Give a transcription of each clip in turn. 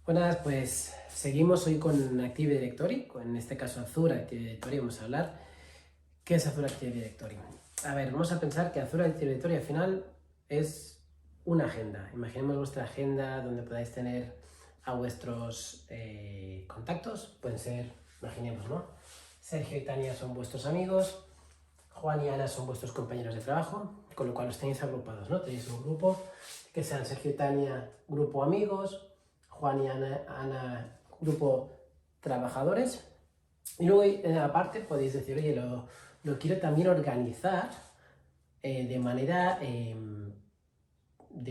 Buenas, pues seguimos hoy con Active Directory, en este caso Azure Active Directory. Vamos a hablar qué es Azure Active Directory. A ver, vamos a pensar que Azure Active Directory al final es una agenda. Imaginemos vuestra agenda donde podáis tener a vuestros contactos. Pueden ser, imaginemos, ¿no? Sergio y Tania son vuestros amigos, Juan y Ana son vuestros compañeros de trabajo, con lo cual los tenéis agrupados, ¿no? Tenéis un grupo que sean Sergio y Tania, grupo amigos, Juan y Ana grupo trabajadores. Y luego, aparte, podéis decir, oye, lo quiero también organizar de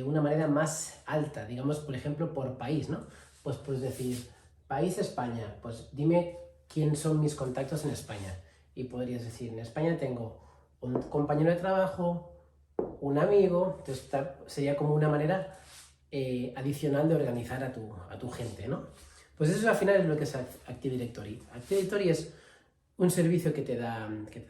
una manera más alta, digamos, por ejemplo, por país, ¿no? Pues puedes decir, país España, pues dime quién son mis contactos en España. Y podrías decir, en España tengo un compañero de trabajo, un amigo, entonces sería como una manera adicional de organizar a tu gente, ¿no? Pues eso al final es lo que es Active Directory. Active Directory es un servicio que te da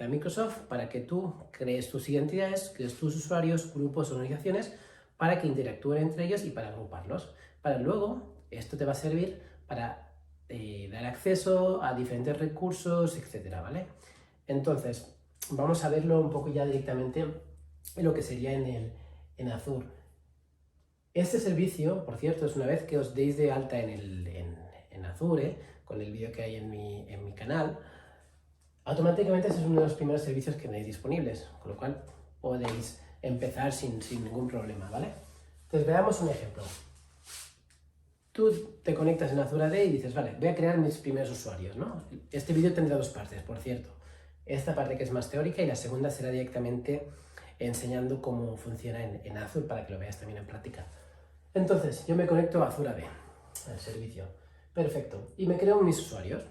Microsoft para que tú crees tus identidades, crees tus usuarios, grupos, organizaciones, para que interactúen entre ellos y para agruparlos. Para luego, esto te va a servir para dar acceso a diferentes recursos, etcétera, ¿vale? Entonces, vamos a verlo un poco ya directamente en lo que sería en Azure. Este servicio, por cierto, es una vez que os deis de alta en Azure, con el vídeo que hay en mi canal, automáticamente ese es uno de los primeros servicios que tenéis disponibles, con lo cual podéis empezar sin ningún problema, ¿vale? Entonces veamos un ejemplo. Tú te conectas en Azure AD y dices, vale, voy a crear mis primeros usuarios, ¿no? Este vídeo tendrá dos partes, por cierto. Esta parte que es más teórica y la segunda será directamente enseñando cómo funciona en Azure para que lo veas también en práctica. Entonces, yo me conecto a Azure AD, al servicio. Perfecto. Y me creo mis usuarios.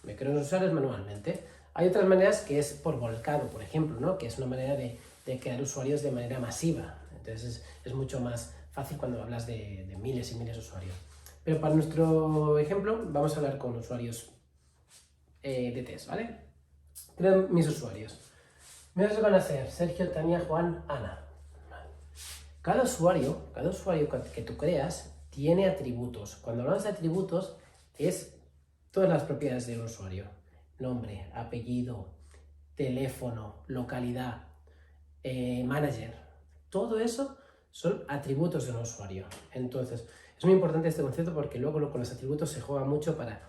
Me creo los usuarios manualmente. Hay otras maneras que es por volcado, por ejemplo, ¿no? Que es una manera de crear usuarios de manera masiva. Entonces es mucho más fácil cuando hablas de miles y miles de usuarios. Pero para nuestro ejemplo vamos a hablar con usuarios de test, ¿vale? Creo mis usuarios. Mis usuarios van a ser Sergio, Tania, Juan, Ana. Cada usuario que tú creas tiene atributos. Cuando hablamos de atributos es todas las propiedades de un usuario. Nombre, apellido, teléfono, localidad, manager. Todo eso son atributos de un usuario. Entonces, es muy importante este concepto porque luego con los atributos se juega mucho para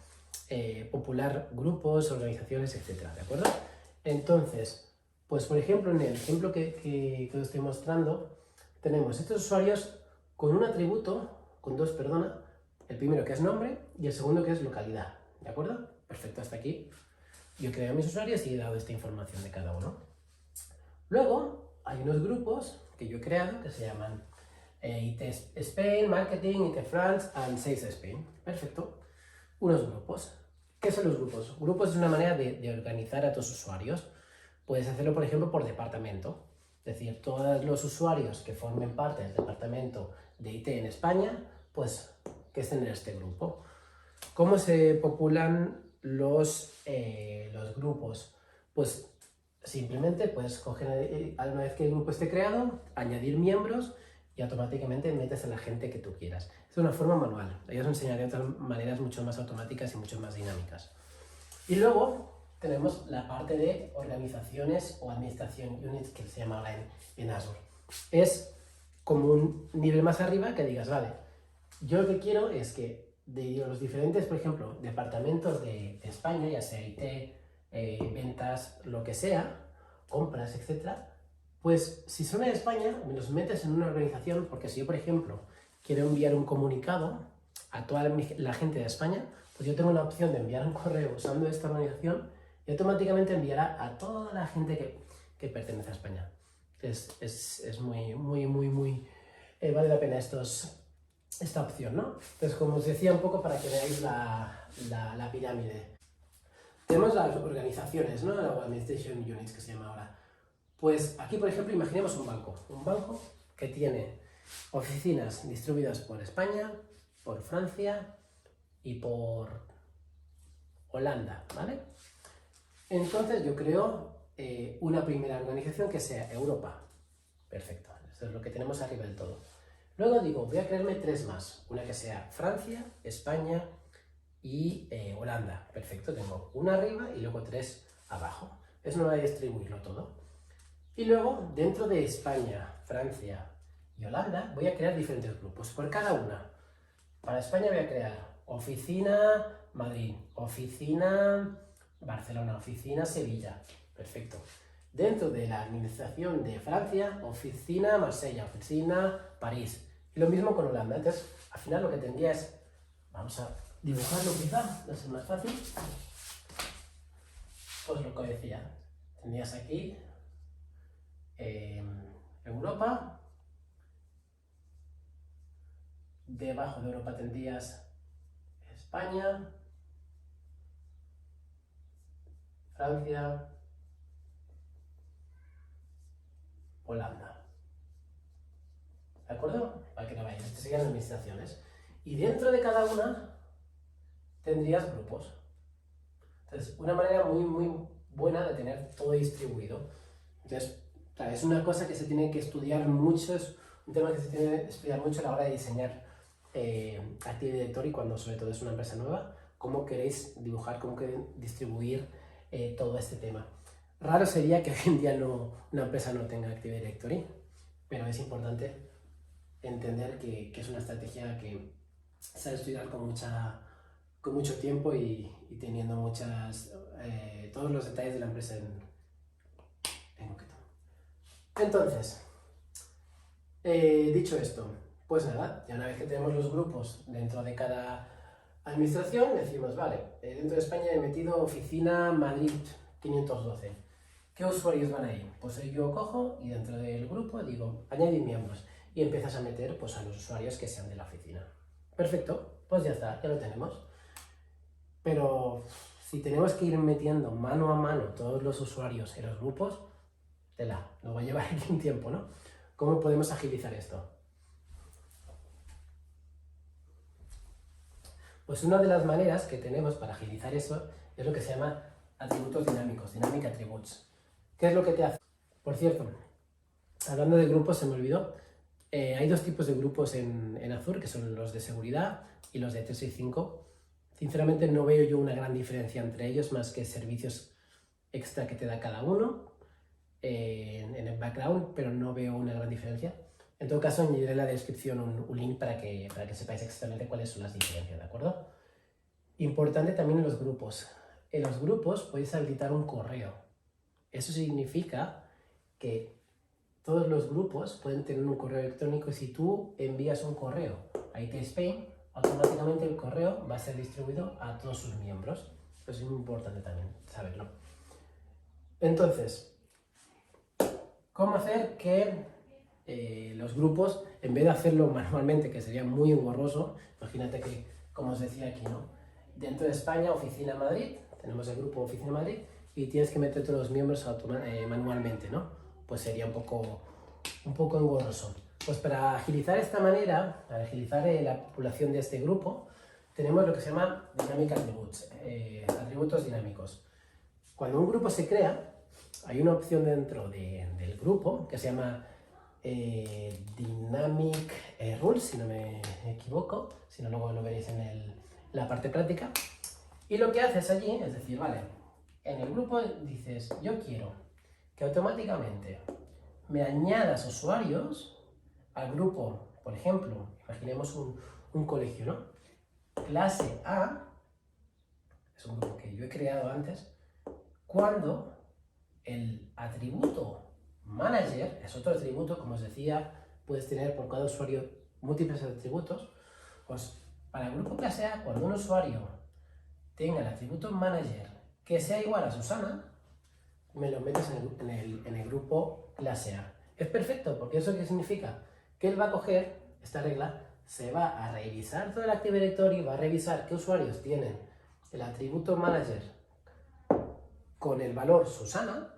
popular grupos, organizaciones, etc. ¿De acuerdo? Entonces, pues por ejemplo, en el ejemplo que os estoy mostrando, tenemos estos usuarios con un atributo, con dos, perdona, el primero que es nombre y el segundo que es localidad. ¿De acuerdo? Perfecto, hasta aquí. Yo he creado mis usuarios y he dado esta información de cada uno. Luego, hay unos grupos que yo he creado que se llaman IT Spain, Marketing, IT France and Sales Spain. Perfecto. Unos grupos. ¿Qué son los grupos? Grupos es una manera de organizar a tus usuarios. Puedes hacerlo, por ejemplo, por departamento. Es decir, todos los usuarios que formen parte del departamento de IT en España, pues que estén en este grupo. ¿Cómo se populan los grupos? Pues simplemente puedes coger, una vez que el grupo esté creado, añadir miembros y automáticamente metes a la gente que tú quieras. Es una forma manual. Yo os enseñaré otras maneras mucho más automáticas y mucho más dinámicas. Y luego tenemos la parte de organizaciones o administración units que se llama ahora en Azure. Es como un nivel más arriba que digas, vale, yo lo que quiero es que de los diferentes, por ejemplo, departamentos de España, ya sea IT, ventas, lo que sea, compras, etcétera, pues si son en España, me los metes en una organización, porque si yo, por ejemplo, quiero enviar un comunicado a toda la gente de España, pues yo tengo la opción de enviar un correo usando esta organización y automáticamente enviará a toda la gente que pertenece a España. Es muy, vale la pena esta opción, ¿no? Entonces, como os decía un poco para que veáis la pirámide. Tenemos las organizaciones, ¿no? O Administration Units que se llama ahora. Pues aquí, por ejemplo, imaginemos un banco que tiene oficinas distribuidas por España, por Francia y por Holanda, ¿vale? Entonces yo creo una primera organización que sea Europa. Perfecto, eso es lo que tenemos arriba del todo. Luego digo, voy a crearme 3 más. Una que sea Francia, España y Holanda. Perfecto, tengo una arriba y luego 3 abajo. Eso no va a distribuirlo todo. Y luego, dentro de España, Francia y Holanda, voy a crear diferentes grupos. Por cada una. Para España voy a crear oficina Madrid, oficina Barcelona, oficina Sevilla. Perfecto. Dentro de la administración de Francia, oficina Marsella, oficina París. Y lo mismo con Holanda. Entonces, al final lo que tendría es, vamos a dibujarlo quizá, no es más fácil. Pues lo que decía, tendrías aquí Europa, debajo de Europa tendrías España, Francia, Holanda. ¿De acuerdo? Para que lo veáis, estas serían administraciones. Y dentro de cada una tendrías grupos. Entonces, una manera muy buena de tener todo distribuido. Entonces, claro, es una cosa que se tiene que estudiar mucho, es un tema que se tiene que estudiar mucho a la hora de diseñar Active Directory, cuando sobre todo es una empresa nueva, cómo queréis dibujar, cómo queréis distribuir todo este tema. Raro sería que hoy en día una empresa no tenga Active Directory, pero es importante entender que es una estrategia que se ha de estudiar con mucho tiempo y teniendo todos los detalles de la empresa en concreto. Entonces, dicho esto, pues nada, ya una vez que tenemos los grupos dentro de cada administración, decimos, vale, dentro de España he metido oficina Madrid 512. ¿Qué usuarios van ahí? Pues yo cojo y dentro del grupo digo, añadir miembros. Y empiezas a meter pues, a los usuarios que sean de la oficina. Perfecto, pues ya está, ya lo tenemos. Pero si tenemos que ir metiendo mano a mano todos los usuarios en los grupos, nos va a llevar aquí un tiempo, ¿no? ¿Cómo podemos agilizar esto? Pues una de las maneras que tenemos para agilizar eso es lo que se llama atributos dinámicos, Dynamic Attributes. ¿Qué es lo que te hace? Por cierto, hablando de grupos, se me olvidó, hay 2 tipos de grupos en Azure, que son los de seguridad y los de 365. Sinceramente no veo yo una gran diferencia entre ellos, más que servicios extra que te da cada uno en el background, pero no veo una gran diferencia. En todo caso, añadiré en la descripción un link para que sepáis exactamente cuáles son las diferencias, ¿de acuerdo? Importante también en los grupos. En los grupos podéis habilitar un correo. Eso significa que todos los grupos pueden tener un correo electrónico y si tú envías un correo a IT Spain, automáticamente el correo va a ser distribuido a todos sus miembros. Eso es muy importante también saberlo. Entonces, ¿cómo hacer que los grupos, en vez de hacerlo manualmente, que sería muy engorroso, imagínate que, como os decía aquí, ¿no? Dentro de España, Oficina Madrid, tenemos el grupo Oficina Madrid y tienes que meter todos los miembros manualmente, ¿no? Pues sería un poco engorroso. Pues para agilizar esta manera, para agilizar la populación de este grupo, tenemos lo que se llama Dynamic Attributes, atributos dinámicos. Cuando un grupo se crea, hay una opción dentro del grupo que se llama Dynamic Rules, si no me equivoco, si no luego lo veréis en la parte práctica. Y lo que haces allí es decir, vale, en el grupo dices, yo quiero que automáticamente me añadas usuarios al grupo, por ejemplo, imaginemos un colegio, ¿no? Clase A, es un grupo que yo he creado antes, cuando el atributo manager es otro atributo, como os decía, puedes tener por cada usuario múltiples atributos, pues para el grupo clase A, cuando un usuario tenga el atributo manager que sea igual a Susana, me lo metes en el grupo clase A. Es perfecto, porque ¿eso qué significa? Que él va a coger esta regla, se va a revisar todo el Active Directory, va a revisar qué usuarios tienen el atributo manager con el valor Susana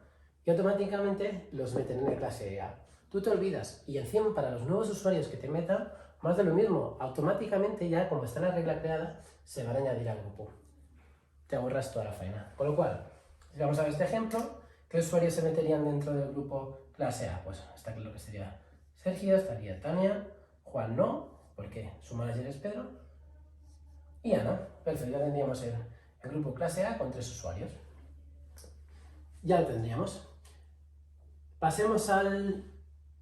y automáticamente los meten en el clase A. Tú te olvidas y encima para los nuevos usuarios que te metan, más de lo mismo, automáticamente ya como está la regla creada, se van a añadir al grupo. Te ahorras toda la faena. Con lo cual, si vamos a ver este ejemplo, ¿qué usuarios se meterían dentro del grupo clase A? Pues está claro que sería Sergio, estaría Tania, Juan no, porque su manager es Pedro, y Ana. Perfecto, ya tendríamos el grupo clase A con 3 usuarios. Ya lo tendríamos. Pasemos al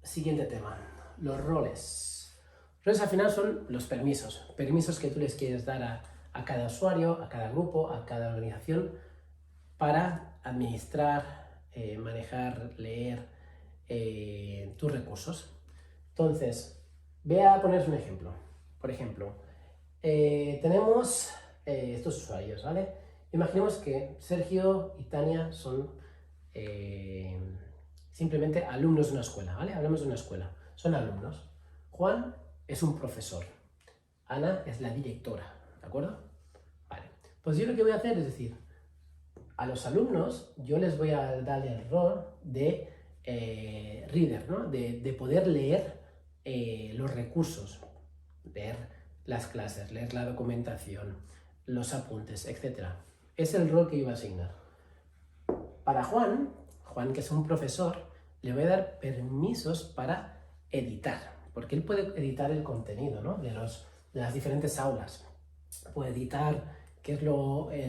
siguiente tema, los roles. Roles al final son los permisos que tú les quieres dar a cada usuario, a cada grupo, a cada organización para administrar, manejar, leer tus recursos. Entonces, voy a poneros un ejemplo. Por ejemplo, tenemos estos usuarios, ¿vale? Imaginemos que Sergio y Tania son simplemente alumnos de una escuela, ¿vale? Hablamos de una escuela, son alumnos. Juan es un profesor, Ana es la directora, ¿de acuerdo? Vale, pues yo lo que voy a hacer es decir, a los alumnos yo les voy a dar el rol de reader, ¿no? De poder leer los recursos, leer las clases, leer la documentación, los apuntes, etc. Es el rol que yo voy a asignar. Para Juan, que es un profesor, le voy a dar permisos para editar, porque él puede editar el contenido, ¿no? de las diferentes aulas. Puede editar qué es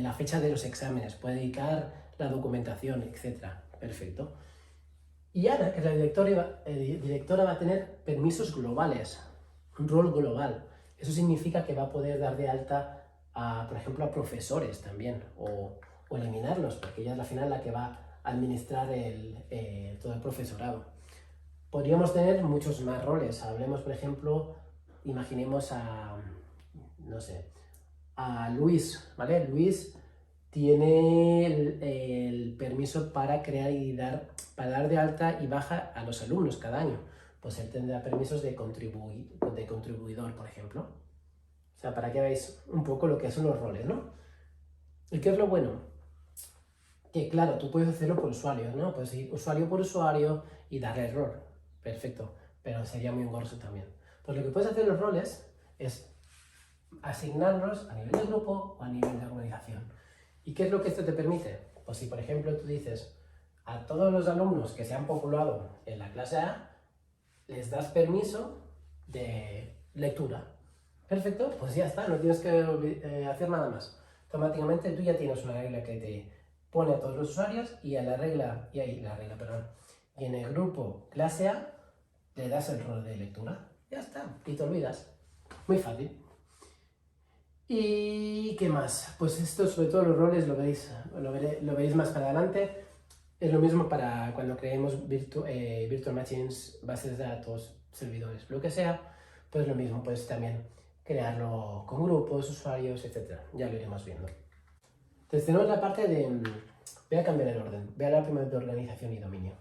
la fecha de los exámenes, puede editar la documentación, etc. Perfecto. Y Ana, que es la directora, va a tener permisos globales, un rol global. Eso significa que va a poder dar de alta, por ejemplo, a profesores también, o eliminarlos, porque ella es al final la que va a administrar todo el profesorado. Podríamos tener muchos más roles. Hablemos, por ejemplo, imaginemos no sé, a Luis, ¿vale? Luis tiene el permiso para crear para dar de alta y baja a los alumnos cada año. Pues él tendrá permisos de contribuidor, por ejemplo. O sea, para que veáis un poco lo que son los roles, ¿no? ¿Y qué es lo bueno? Que claro, tú puedes hacerlo por usuarios, ¿no? Puedes ir usuario por usuario y darle error. Perfecto, pero sería muy engorroso también. Pues lo que puedes hacer en los roles es asignarlos a nivel de grupo o a nivel de organización. ¿Y qué es lo que esto te permite? Pues si por ejemplo tú dices a todos los alumnos que se han populado en la clase A, les das permiso de lectura. Perfecto, pues ya está, no tienes que hacer nada más. Automáticamente tú ya tienes una regla que te pone a todos los usuarios y en el grupo clase A le das el rol de lectura. Ya está, y te olvidas. Muy fácil. ¿Y qué más? Pues esto, sobre todo los roles, lo veréis más para adelante. Es lo mismo para cuando creemos virtual machines, bases de datos, servidores, lo que sea. Pues lo mismo, puedes también crearlo con grupos, usuarios, etc. Ya lo iremos viendo. Entonces tenemos la parte de... Voy a cambiar el orden. Voy a hablar primero de organización y dominio.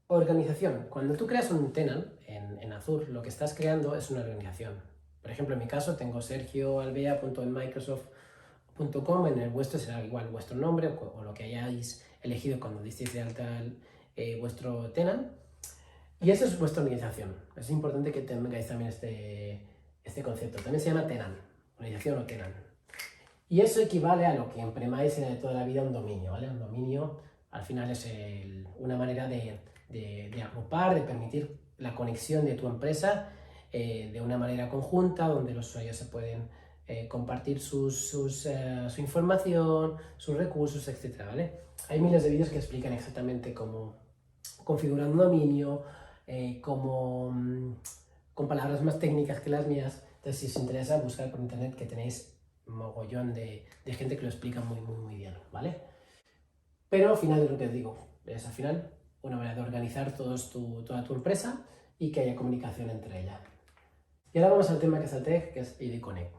Organización. Cuando tú creas un tenant en Azure, lo que estás creando es una organización. Por ejemplo, en mi caso tengo sergioalvea.microsoft.com, en el vuestro será igual vuestro nombre o lo que hayáis elegido cuando disteis de alta vuestro tenant. Y eso es vuestra organización. Es importante que tengáis también este concepto. También se llama tenant, organización o tenant. Y eso equivale a lo que en premise era de toda la vida un dominio, ¿vale? Un dominio al final es una manera de agrupar, de permitir la conexión de tu empresa de una manera conjunta, donde los usuarios se pueden compartir su información, sus recursos, etc. ¿Vale? Hay miles de vídeos que explican exactamente cómo configurar un dominio, con palabras más técnicas que las mías. Entonces, si os interesa, buscar por internet, que tenéis un mogollón de gente que lo explica muy, muy, muy bien, ¿vale? Pero al final es lo que os digo, es al final una manera de organizar toda tu empresa y que haya comunicación entre ellas. Y ahora vamos al tema que salté, que es ID Connect.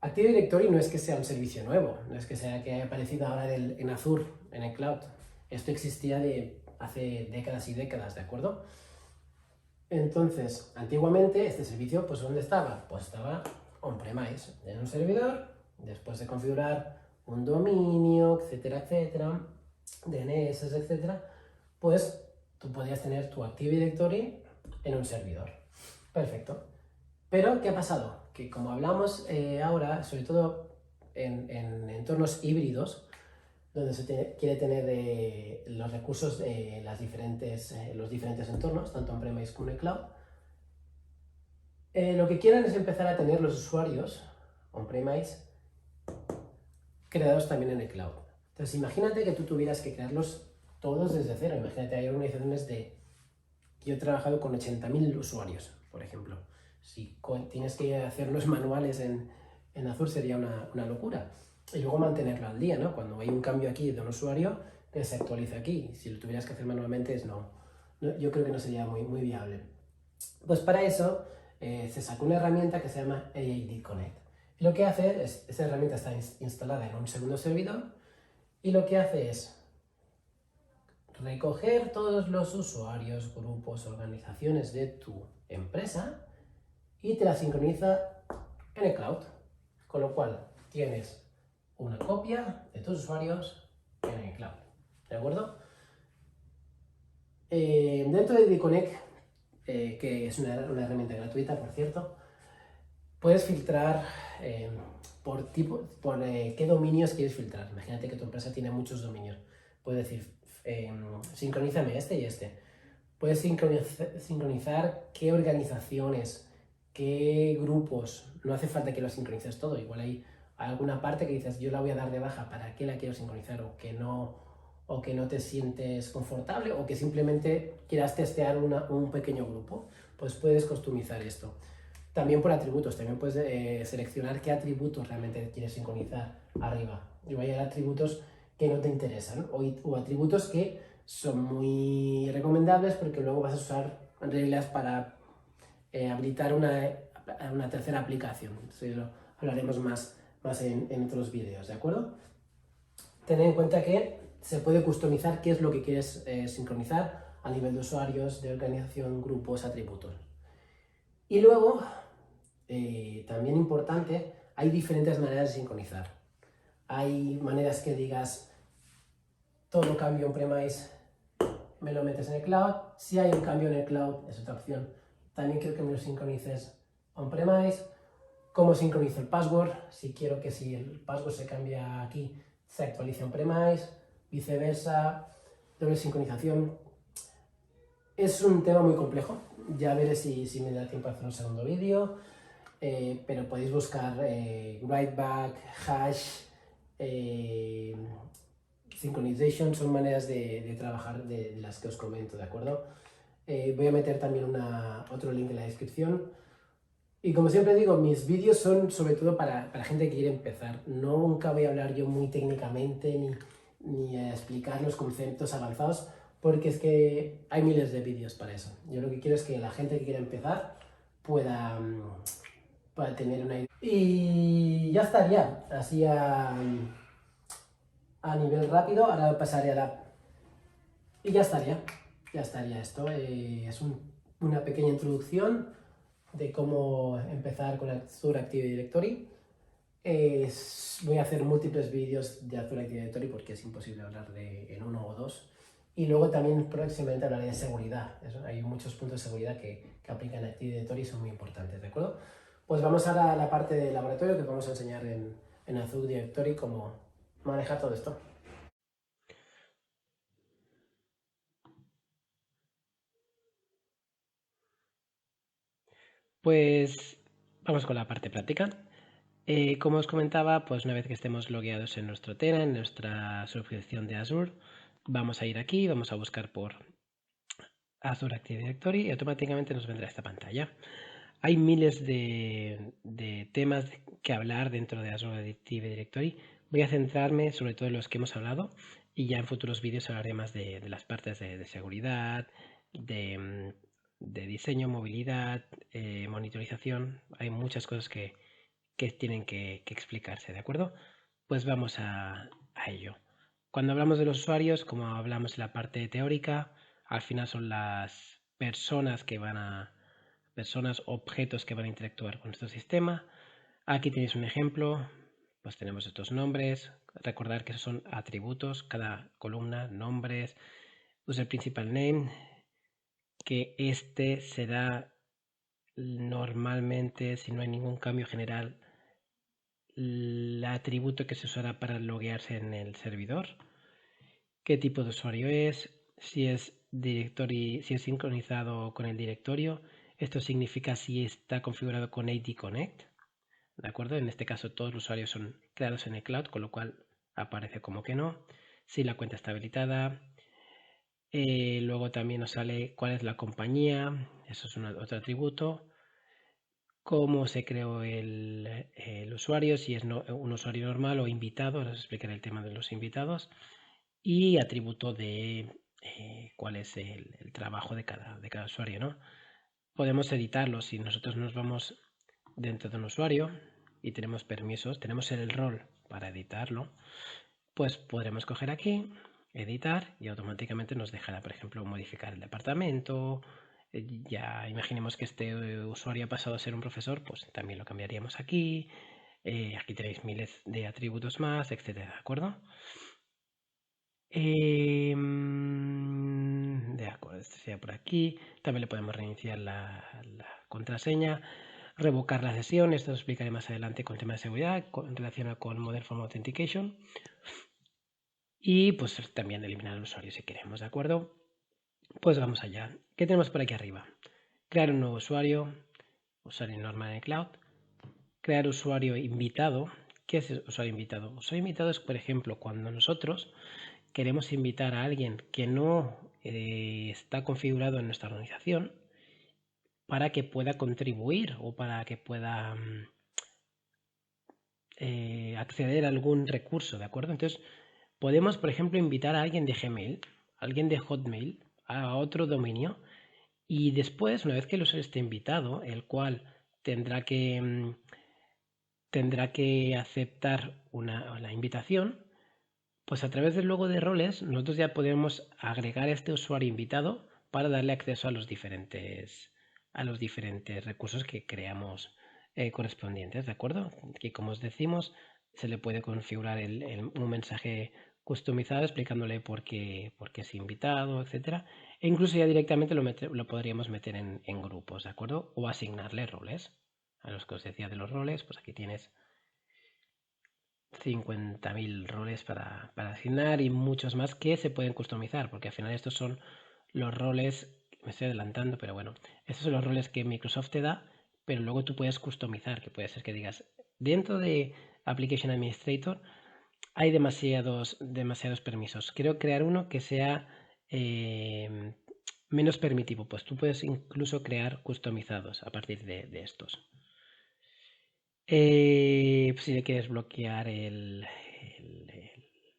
Active Directory no es que sea un servicio nuevo, no es que sea que haya aparecido ahora en Azure, en el cloud. Esto existía de hace décadas y décadas, ¿de acuerdo? Entonces, antiguamente este servicio, pues ¿dónde estaba? Pues estaba on-premise, en un servidor, después de configurar un dominio, etcétera, etcétera, DNS, etcétera, pues tú podías tener tu Active Directory en un servidor. Perfecto. Pero, ¿qué ha pasado? Que como hablamos ahora, sobre todo en entornos híbridos, donde quiere tener los recursos de los diferentes entornos, tanto on-premise como en el cloud. Lo que quieren es empezar a tener los usuarios on-premise creados también en el cloud. Entonces, imagínate que tú tuvieras que crearlos todos desde cero. Imagínate, hay organizaciones yo he trabajado con 80.000 usuarios, por ejemplo. Si tienes que hacerlos manuales en Azure sería una locura. Y luego mantenerlo al día, ¿no? Cuando hay un cambio aquí de un usuario, que se actualiza aquí. Si lo tuvieras que hacer manualmente, yo creo que no sería muy viable. Pues para eso se sacó una herramienta que se llama AAD Connect. Y lo que hace es, esa herramienta está instalada en un segundo servidor, y lo que hace es recoger todos los usuarios, grupos, organizaciones de tu empresa y te la sincroniza en el cloud. Con lo cual tienes una copia de tus usuarios en el cloud. ¿De acuerdo? Dentro de DConnect, que es una herramienta gratuita, por cierto, puedes filtrar por qué dominios quieres filtrar. Imagínate que tu empresa tiene muchos dominios. Puedes decir, sincronízame este y este. Puedes sincronizar qué organizaciones, qué grupos. No hace falta que lo sincronices todo. Igual hay alguna parte que dices, yo la voy a dar de baja, ¿para qué la quiero sincronizar? O que no te sientes confortable, o que simplemente quieras testear un pequeño grupo. Pues puedes customizar esto. También por atributos, también puedes seleccionar qué atributos realmente quieres sincronizar arriba. Y hay atributos que no te interesan, o atributos que son muy recomendables porque luego vas a usar reglas para habilitar una tercera aplicación. Eso lo hablaremos más en otros vídeos, ¿de acuerdo? Ten en cuenta que se puede customizar qué es lo que quieres sincronizar a nivel de usuarios, de organización, grupos, atributos. Y luego, también importante, hay diferentes maneras de sincronizar. Hay maneras que digas, todo cambio on-premise me lo metes en el cloud. Si hay un cambio en el cloud, es otra opción. También quiero que me lo sincronices on-premise. ¿Cómo sincronizo el password? Si quiero que si el password se cambia aquí, se actualice on-premise, viceversa, doble sincronización. Es un tema muy complejo. Ya veré si me da tiempo a hacer un segundo vídeo. Pero podéis buscar writeback, hash, synchronization, son maneras de trabajar de las que os comento, ¿de acuerdo? Voy a meter también otro link en la descripción. Y como siempre digo, mis vídeos son sobre todo para gente que quiere empezar. Nunca voy a hablar yo muy técnicamente ni a explicar los conceptos avanzados, porque es que hay miles de vídeos para eso. Yo lo que quiero es que la gente que quiera empezar pueda tener una idea. Y ya estaría, así a nivel rápido. Ahora pasaré a la... Y ya estaría esto. Es una pequeña introducción de cómo empezar con Azure Active Directory. Voy a hacer múltiples vídeos de Azure Active Directory porque es imposible hablar en uno o dos. Y luego también próximamente hablaré de seguridad. Hay muchos puntos de seguridad que aplican a Active Directory y son muy importantes, ¿de acuerdo? Pues vamos ahora a la parte de laboratorio, que vamos a enseñar en Azure Directory cómo manejar todo esto. Pues vamos con la parte práctica. Como os comentaba, pues una vez que estemos logueados en nuestro tenant, en nuestra suscripción de Azure, vamos a ir aquí, vamos a buscar por Azure Active Directory y automáticamente nos vendrá esta pantalla. Hay miles de temas que hablar dentro de Azure Active Directory. Voy a centrarme sobre todo en los que hemos hablado, y ya en futuros vídeos hablaré más de las partes de seguridad, de diseño, movilidad, monitorización. Hay muchas cosas que tienen que explicarse, ¿de acuerdo? Pues vamos a ello. Cuando hablamos de los usuarios, como hablamos en la parte teórica, al final son las personas, objetos que van a interactuar con nuestro sistema. Aquí tenéis un ejemplo, pues tenemos estos nombres. Recordar que esos son atributos, cada columna, nombres, user principal name, que este será normalmente, si no hay ningún cambio general, el atributo que se usará para loguearse en el servidor. qué tipo de usuario es, si es si es sincronizado con el directorio. Esto significa si está configurado con AD Connect, ¿de acuerdo? En este caso todos los usuarios son creados en el cloud, con lo cual aparece como que no. Si la cuenta está habilitada. Luego también nos sale cuál es la compañía, eso es otro atributo. Cómo se creó el usuario, si es un usuario normal o invitado, ahora os explicaré el tema de los invitados. Y atributo de cuál es el trabajo de cada usuario, ¿no? Podemos editarlo si nosotros nos vamos dentro de un usuario y tenemos permisos, tenemos el rol para editarlo, pues podremos coger aquí, editar y automáticamente nos dejará, por ejemplo, modificar el departamento. Ya imaginemos que este usuario ha pasado a ser un profesor, pues también lo cambiaríamos aquí. Aquí tenéis miles de atributos más, etcétera, ¿de acuerdo? De acuerdo, este sea por aquí. También le podemos reiniciar la contraseña, revocar la sesión. Esto lo explicaré más adelante con tema de seguridad relacionado con Modern Form Authentication. Y pues también eliminar el usuario si queremos, ¿de acuerdo? Pues vamos allá. ¿Qué tenemos por aquí arriba? Crear un nuevo usuario, usuario normal en el cloud. Crear usuario invitado. ¿Qué es usuario invitado? Usuario invitado es, por ejemplo, cuando nosotros queremos invitar a alguien que no está configurado en nuestra organización para que pueda contribuir o para que pueda acceder a algún recurso, ¿de acuerdo? Entonces, podemos, por ejemplo, invitar a alguien de Gmail, a alguien de Hotmail, a otro dominio, y después, una vez que el usuario esté invitado, el cual tendrá que, tendrá que aceptar la invitación, pues a través del logo de roles, nosotros ya podemos agregar este usuario invitado para darle acceso a los diferentes recursos que creamos correspondientes, ¿de acuerdo? Que como os decimos, se le puede configurar un mensaje customizado explicándole por qué es invitado, etcétera. E incluso ya directamente lo podríamos meter en grupos, ¿de acuerdo? O asignarle roles. A los que os decía de los roles, pues aquí tienes 50.000 roles para asignar y muchos más que se pueden customizar, porque al final estos son los roles, me estoy adelantando, pero bueno, estos son los roles que Microsoft te da, pero luego tú puedes customizar, que puede ser que digas, dentro de Application Administrator hay demasiados permisos. Quiero crear uno que sea menos permitivo, pues tú puedes incluso crear customizados a partir de estos. Pues si le quieres bloquear el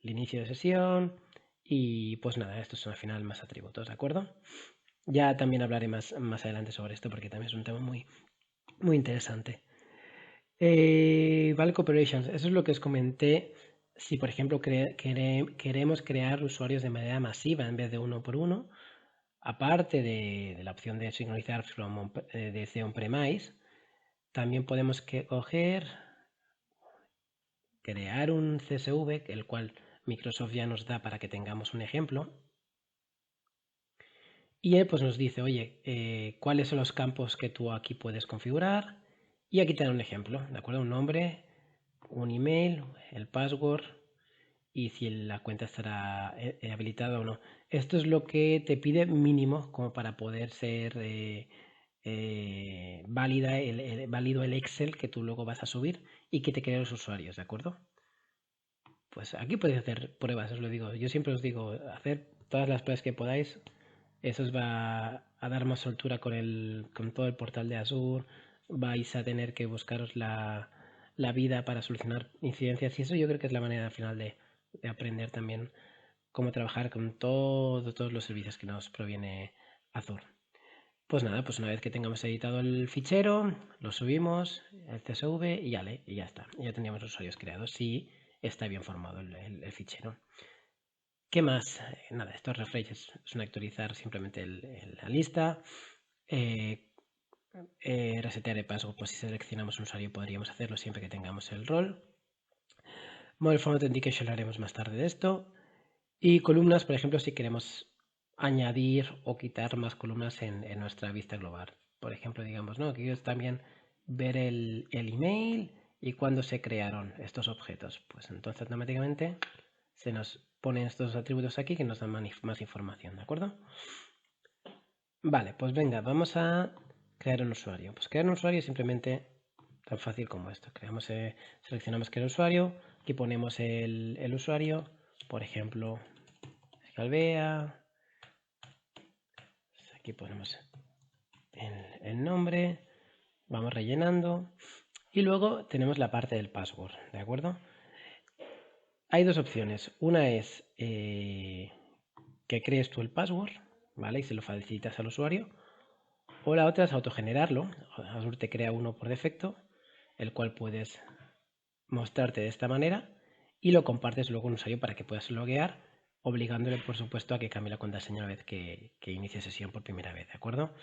inicio de sesión. Y pues nada, estos son al final más atributos, ¿de acuerdo? Ya también hablaré más adelante sobre esto porque también es un tema muy interesante. Bulk Operations, eso es lo que os comenté. Si por ejemplo queremos crear usuarios de manera masiva en vez de uno por uno, aparte de la opción de sincronizar desde on-premise, también podemos coger crear un CSV, el cual Microsoft ya nos da para que tengamos un ejemplo. Y él pues nos dice, oye, ¿cuáles son los campos que tú aquí puedes configurar? Y aquí te da un ejemplo, ¿de acuerdo? Un nombre, un email, el password y si la cuenta estará habilitada o no. Esto es lo que te pide mínimo como para poder ser válido el Excel que tú luego vas a subir y que te cree los usuarios, ¿de acuerdo? Pues aquí podéis hacer pruebas, os lo digo. Yo siempre os digo, hacer todas las pruebas que podáis. Eso os va a dar más soltura con todo el portal de Azure. Vais a tener que buscaros la vida para solucionar incidencias. Y eso yo creo que es la manera al final de aprender también cómo trabajar con todos los servicios que nos proviene Azure. Pues nada, pues una vez que tengamos editado el fichero, lo subimos, el CSV y ya está. Ya tendríamos los usuarios creados si está bien formado el fichero. ¿Qué más? Nada, estos refreshes son actualizar simplemente la lista. Resetear el password, pues si seleccionamos un usuario podríamos hacerlo siempre que tengamos el rol. Model Form Authentication lo haremos más tarde de esto. Y columnas, por ejemplo, si queremos añadir o quitar más columnas en nuestra vista global. Por ejemplo, digamos, ¿no? Que también ver el email y cuándo se crearon estos objetos. Pues entonces automáticamente se nos ponen estos atributos aquí que nos dan más información, ¿de acuerdo? Vale, pues venga, vamos a crear un usuario. Pues crear un usuario es simplemente tan fácil como esto. Seleccionamos crear usuario, aquí ponemos el usuario, por ejemplo, Alvea, aquí ponemos el nombre, vamos rellenando y luego tenemos la parte del password, ¿de acuerdo? Hay dos opciones. Una es que crees tú el password, ¿vale? Y se lo facilitas al usuario. O la otra es autogenerarlo. Azure te crea uno por defecto, el cual puedes mostrarte de esta manera y lo compartes luego a un usuario para que puedas loguear, obligándole, por supuesto, a que cambie la contraseña una vez que inicie sesión por primera vez, ¿de acuerdo?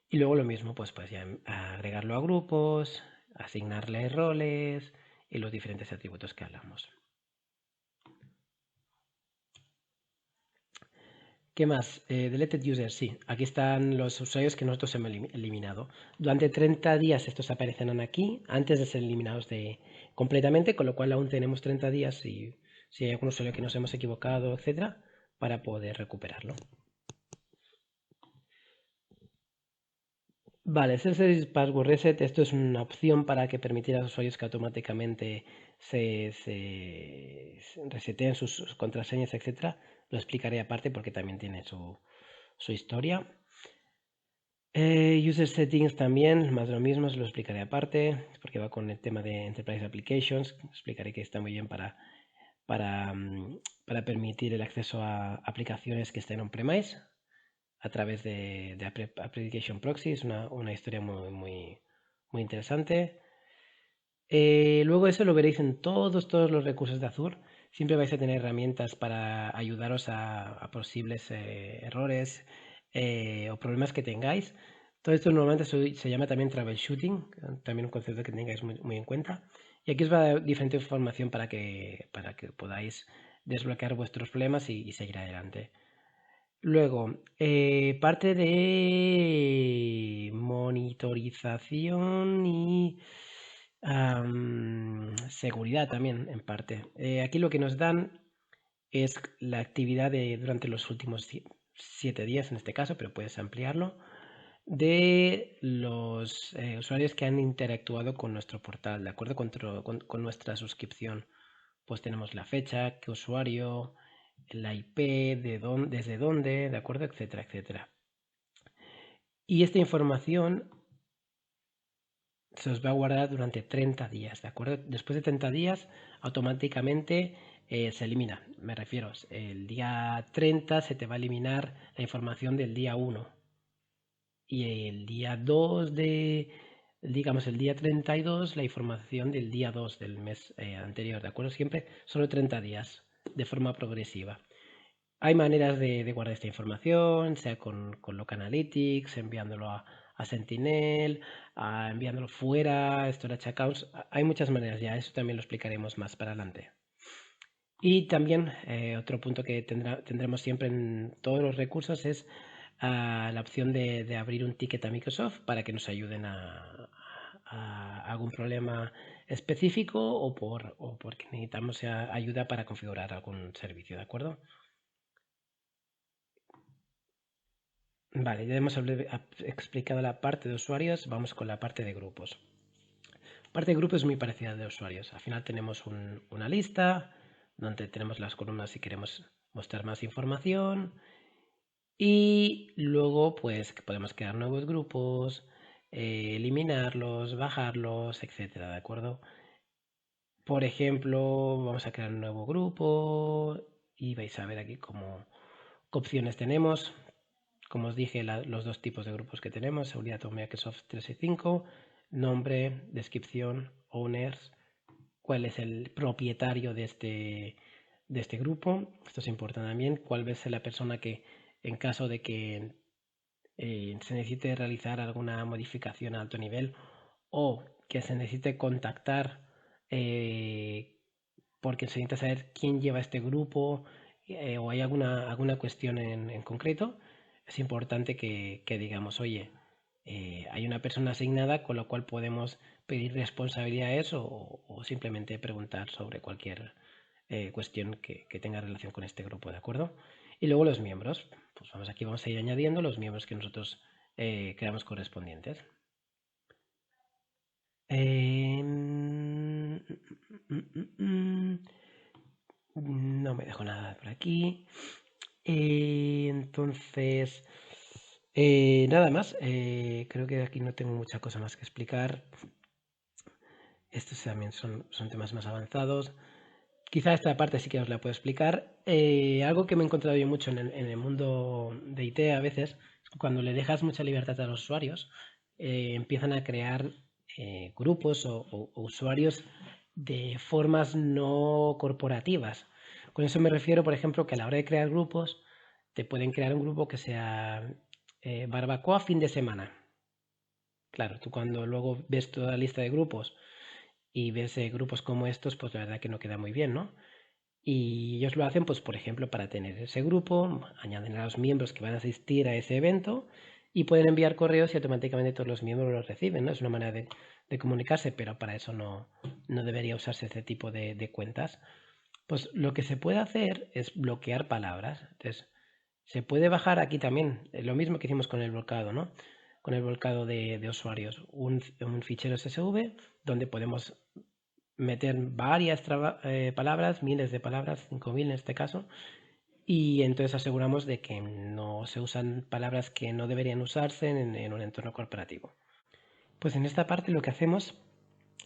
Y luego lo mismo, pues ya agregarlo a grupos, asignarle roles y los diferentes atributos que hablamos. ¿Qué más? Deleted users, sí. Aquí están los usuarios que nosotros hemos eliminado. Durante 30 días estos aparecerán aquí, antes de ser eliminados completamente, con lo cual aún tenemos 30 días si hay algún usuario que nos hemos equivocado, etcétera, para poder recuperarlo. Vale, Self-Service Password Reset, esto es una opción para que permitiera a los usuarios que automáticamente se reseteen sus contraseñas, etcétera. Lo explicaré aparte porque también tiene su historia. User Settings también, más de lo mismo, se lo explicaré aparte, porque va con el tema de Enterprise Applications. Explicaré que está muy bien para permitir el acceso a aplicaciones que estén on-premise a través de Application Proxy. Es una historia muy interesante. Luego eso lo veréis en todos los recursos de Azure. Siempre vais a tener herramientas para ayudaros a posibles errores o problemas que tengáis. Todo esto normalmente se llama también troubleshooting, también un concepto que tengáis muy en cuenta. Y aquí os va a dar diferente información para que podáis desbloquear vuestros problemas y seguir adelante. Luego, parte de monitorización y seguridad también, en parte. Aquí lo que nos dan es la actividad durante los últimos 7 días, en este caso, pero puedes ampliarlo, de los usuarios que han interactuado con nuestro portal, de acuerdo con nuestra suscripción. Pues tenemos la fecha, qué usuario, la IP, desde dónde, de acuerdo, etcétera, etcétera. Y esta información se os va a guardar durante 30 días, ¿de acuerdo? Después de 30 días, automáticamente se elimina. Me refiero, el día 30 se te va a eliminar la información del día 1. Y el día 2 digamos, el día 32, la información del día 2 del mes anterior, ¿de acuerdo? Siempre solo 30 días, de forma progresiva. Hay maneras de guardar esta información, sea con Local Analytics, enviándolo a Sentinel, enviándolo fuera, Storage Accounts. Hay muchas maneras ya, eso también lo explicaremos más para adelante. Y también otro punto que tendremos siempre en todos los recursos es la opción de abrir un ticket a Microsoft para que nos ayuden a algún problema específico o porque necesitamos ayuda para configurar algún servicio, ¿de acuerdo? Vale, ya hemos explicado la parte de usuarios, vamos con la parte de grupos. La parte de grupos es muy parecida a la de usuarios. Al final tenemos una lista donde tenemos las columnas si queremos mostrar más información y luego pues podemos crear nuevos grupos, eliminarlos, bajarlos, etcétera, ¿de acuerdo? Por ejemplo, vamos a crear un nuevo grupo y vais a ver aquí qué opciones tenemos. Como os dije, los dos tipos de grupos que tenemos, seguridad o Microsoft 365, nombre, descripción, owners, cuál es el propietario de este grupo. Esto es importante también, cuál va a ser la persona que en caso de que se necesite realizar alguna modificación a alto nivel o que se necesite contactar porque se necesita saber quién lleva este grupo o hay alguna cuestión en concreto, es importante que digamos, oye, hay una persona asignada con la cual podemos pedir responsabilidades o simplemente preguntar sobre cualquier cuestión que tenga relación con este grupo, ¿de acuerdo? Y luego los miembros, pues aquí vamos a ir añadiendo los miembros que nosotros creamos correspondientes. No me dejo nada por aquí. Entonces, nada más. Creo que aquí no tengo mucha cosa más que explicar. Estos también son temas más avanzados. Quizá esta parte sí que os la puedo explicar. Algo que me he encontrado yo mucho en el mundo de IT a veces, es que cuando le dejas mucha libertad a los usuarios, empiezan a crear grupos o usuarios de formas no corporativas. Con eso me refiero, por ejemplo, que a la hora de crear grupos, te pueden crear un grupo que sea barbacoa fin de semana. Claro, tú cuando luego ves toda la lista de grupos y ves grupos como estos, pues la verdad que no queda muy bien, ¿no? Y ellos lo hacen, pues, por ejemplo, para tener ese grupo, añaden a los miembros que van a asistir a ese evento y pueden enviar correos y automáticamente todos los miembros los reciben, ¿no? Es una manera de comunicarse, pero para eso no debería usarse este tipo de cuentas. Pues lo que se puede hacer es bloquear palabras. Entonces, se puede bajar aquí también, lo mismo que hicimos con el volcado, ¿no? Con el volcado de usuarios, un fichero CSV donde podemos meter varias palabras, miles de palabras, 5000 en este caso, y entonces aseguramos de que no se usan palabras que no deberían usarse en un entorno corporativo. Pues en esta parte lo que hacemos,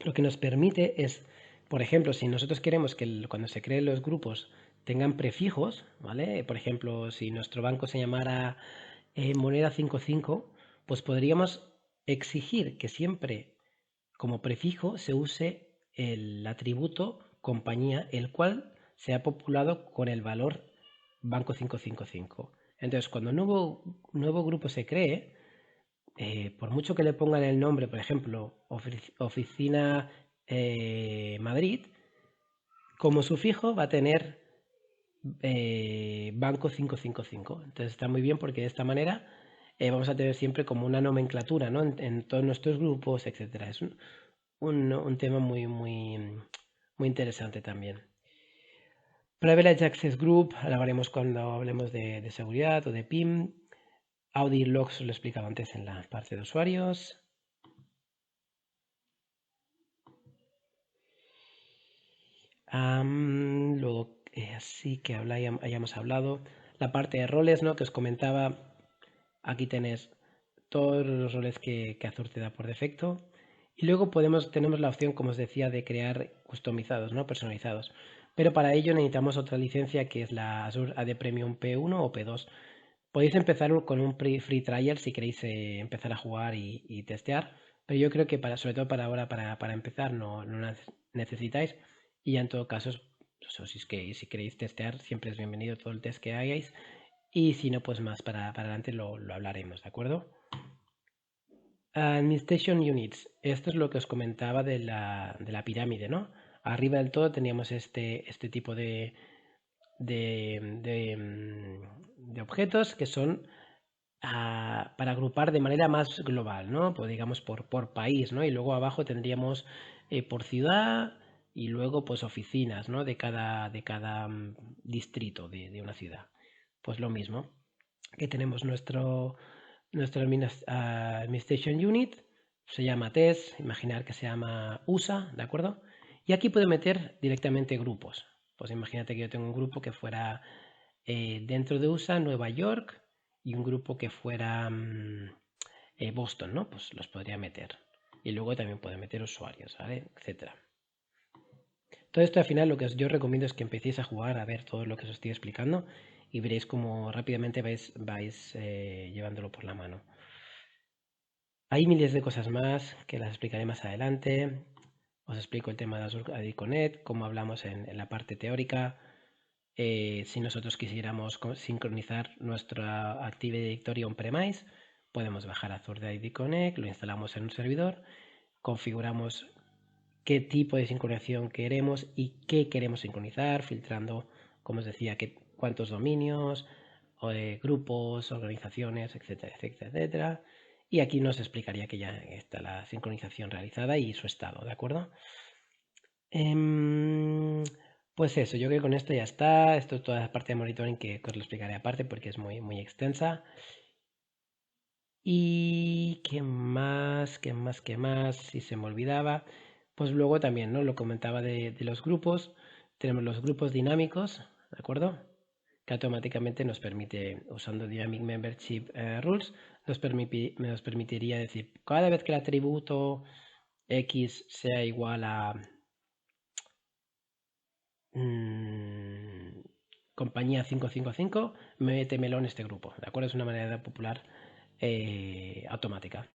lo que nos permite es, por ejemplo, si nosotros queremos que cuando se creen los grupos tengan prefijos, ¿vale? Por ejemplo, si nuestro banco se llamara moneda 55, pues podríamos exigir que siempre como prefijo se use el atributo compañía, el cual se ha populado con el valor banco 555. Entonces, cuando un nuevo grupo se cree, por mucho que le pongan el nombre, por ejemplo, Oficina Madrid, como sufijo va a tener banco 555. Entonces está muy bien porque de esta manera vamos a tener siempre como una nomenclatura, ¿no? En todos nuestros grupos, etcétera. Es un tema muy interesante también. Privilege Access Group, lo haremos cuando hablemos de seguridad o de PIM. Audit Logs lo explicaba antes en la parte de usuarios. Luego, así que hayamos hablado. La parte de roles, ¿no? Que os comentaba. Aquí tenéis todos los roles que Azure te da por defecto. Y luego tenemos la opción, como os decía, de crear customizados, ¿no? Personalizados. Pero para ello necesitamos otra licencia que es la Azure AD Premium P1 o P2. Podéis empezar con un free trial si queréis empezar a jugar y testear. Pero yo creo que sobre todo para ahora, para empezar, no necesitáis. Y ya en todo caso, si queréis testear, siempre es bienvenido todo el test que hagáis. Y si no, pues más para adelante lo hablaremos, ¿de acuerdo? Administration Units. Esto es lo que os comentaba de la pirámide, ¿no? Arriba del todo teníamos este tipo de objetos que son para agrupar de manera más global, ¿no? Pues digamos por país, ¿no? Y luego abajo tendríamos por ciudad y luego pues oficinas, ¿no? De cada distrito de una ciudad. Pues lo mismo, que tenemos nuestro Administration Unit, se llama TES, imaginar que se llama USA, ¿de acuerdo? Y aquí puedo meter directamente grupos. Pues imagínate que yo tengo un grupo que fuera dentro de USA, Nueva York, y un grupo que fuera Boston, ¿no? Pues los podría meter. Y luego también puedo meter usuarios, ¿vale? Etcétera. Todo esto al final lo que yo recomiendo es que empecéis a jugar, a ver todo lo que os estoy explicando y veréis cómo rápidamente vais llevándolo por la mano. Hay miles de cosas más que las explicaré más adelante. Os explico el tema de Azure AD Connect, cómo hablamos en la parte teórica. Si nosotros quisiéramos sincronizar nuestra Active Directory on-premise, podemos bajar Azure AD Connect, lo instalamos en un servidor, configuramos qué tipo de sincronización queremos y qué queremos sincronizar, filtrando, como os decía, cuántos dominios, grupos, organizaciones, etcétera, etcétera, etcétera. Y aquí nos explicaría que ya está la sincronización realizada y su estado, ¿de acuerdo? Pues eso, yo creo que con esto ya está. Esto es toda la parte de monitoring que os lo explicaré aparte porque es muy extensa. Y qué más, qué más, qué más, si se me olvidaba. Pues luego también, ¿no? Lo comentaba de los grupos. Tenemos los grupos dinámicos, ¿de acuerdo? Que automáticamente nos permite, usando Dynamic Membership Rules, nos permitiría decir, cada vez que el atributo X sea igual a mm, compañía 555, métemelo en este grupo, ¿de acuerdo? Es una manera popular automática.